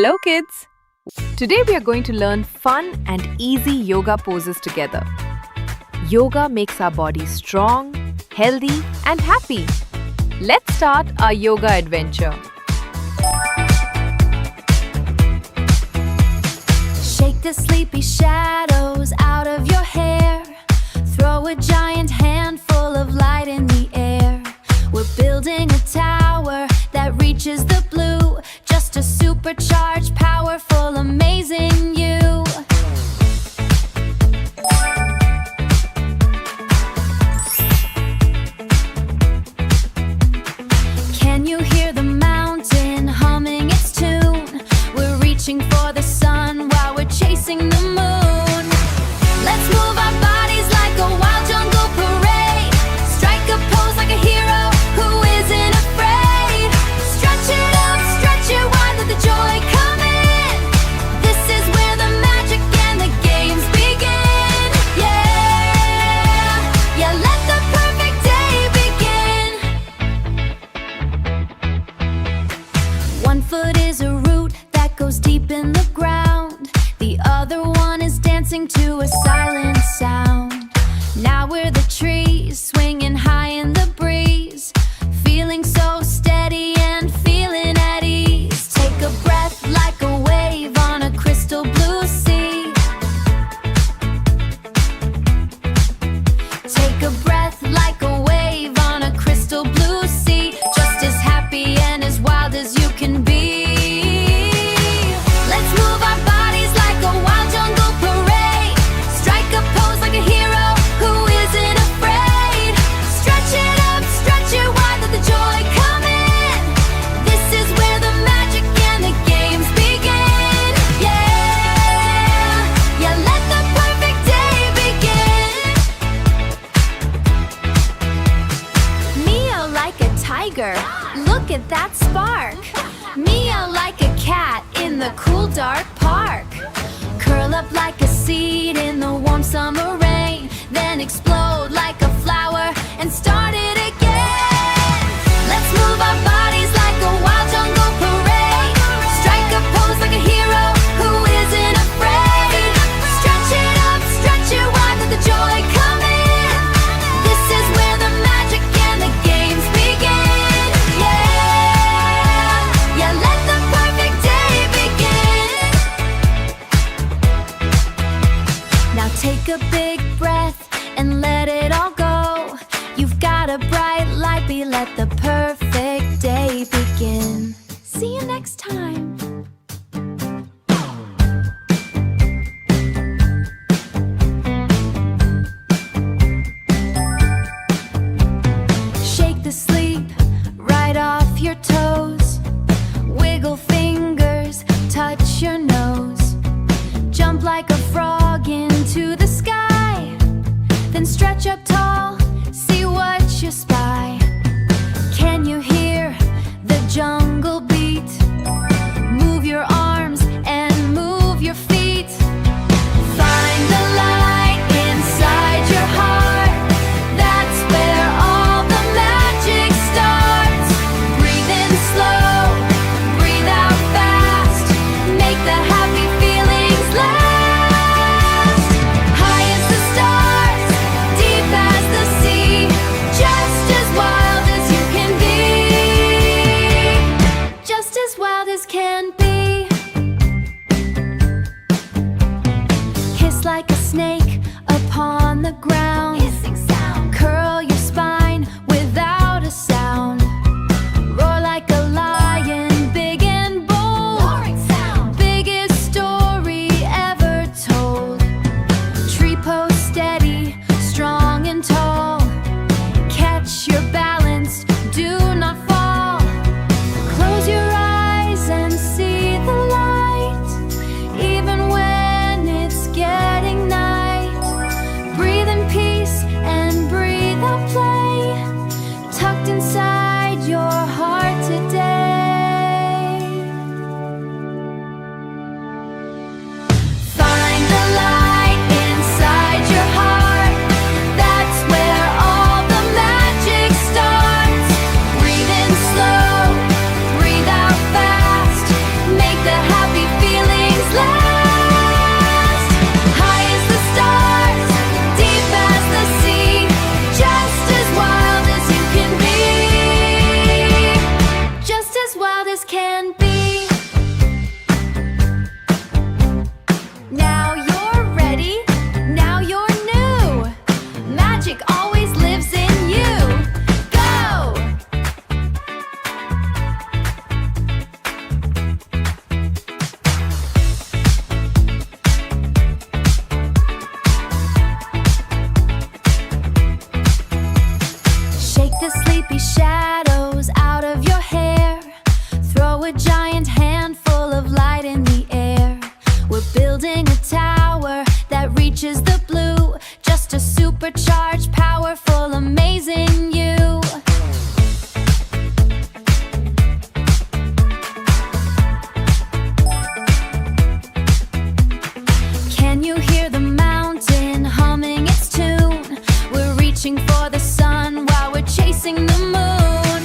Hello kids! Today we are going to learn fun and easy yoga poses together. Yoga makes our body strong, healthy and happy. Let's start our yoga adventure. Shake the sleepy shadows out of your hair. Throw a giant handful of light in the air. We're building a tower that reaches the blue. Just a supercharged, powerful, amazing you. Can you hear the mountain humming its tune? We're reaching for the sun while we're chasing the moon. Let's move our bodies like a wild jungle parade. Strike a pose like a hero who isn't afraid. Stretch it up, stretch it wide, let the joy come in. This is where the magic and the games begin. Yeah, yeah, let the perfect day begin. One foot is a root that goes deep in the ground. The other one is dancing to a silent sound. Now we're the trees, swinging high in the breeze. Feeling so steady and feeling at ease. Take a breath like a wave on a crystal blue sea. Take a breath like a wave on a crystal blue sea. Just as happy and as wild as you can be. Let's move our bodies like a wild jungle parade. Strike a pose like a hero who isn't afraid. Stretch it up, stretch it wide, let the joy come in. This is where the magic and the games begin. Yeah, yeah, let the perfect day begin. Meow like a tiger, look at that spark. Meow like a cat in the cool dark park. Curl up like a seed in the warm summer rain. Then explode like a flower and start it again. Let's move our bodies like a wild jungle parade. Strike a pose like a hero who isn't afraid. Stretch it up, stretch it wide, let the joy come in. This is where the magic and the games begin. Yeah, yeah, let the perfect day begin. Now take a big breath and let it all go. You've got a bright light, let the perfect day begin. See you next time. Shake the sleep right off your toes. Wiggle fingers, touch your nose. Jump like a frog into the sky. Then stretch up tall, see what you spy. Can you supercharged, powerful, amazing you. Can you hear the mountain humming its tune? We're reaching for the sun while we're chasing the moon.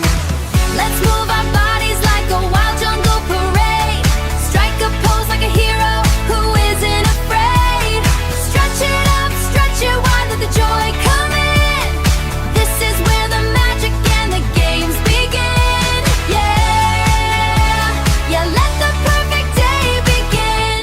Let's move our bodies like a wild jungle parade. Strike a pose like a hero who isn't afraid. Stretch it up, stretch it wide, let the joy come in. This is where the magic and the games begin. Yeah, yeah, let the perfect day begin.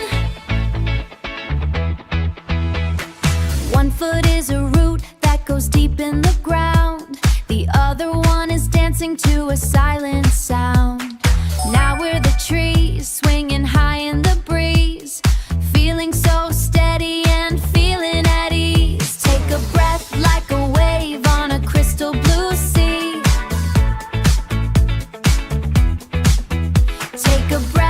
One foot is a root that goes deep in the ground. The other one is dancing to a silent sound. Now we're the trees, swinging high in the breeze, feeling so steady and feeling at ease. Take a breath like a wave on a crystal blue sea. Take a breath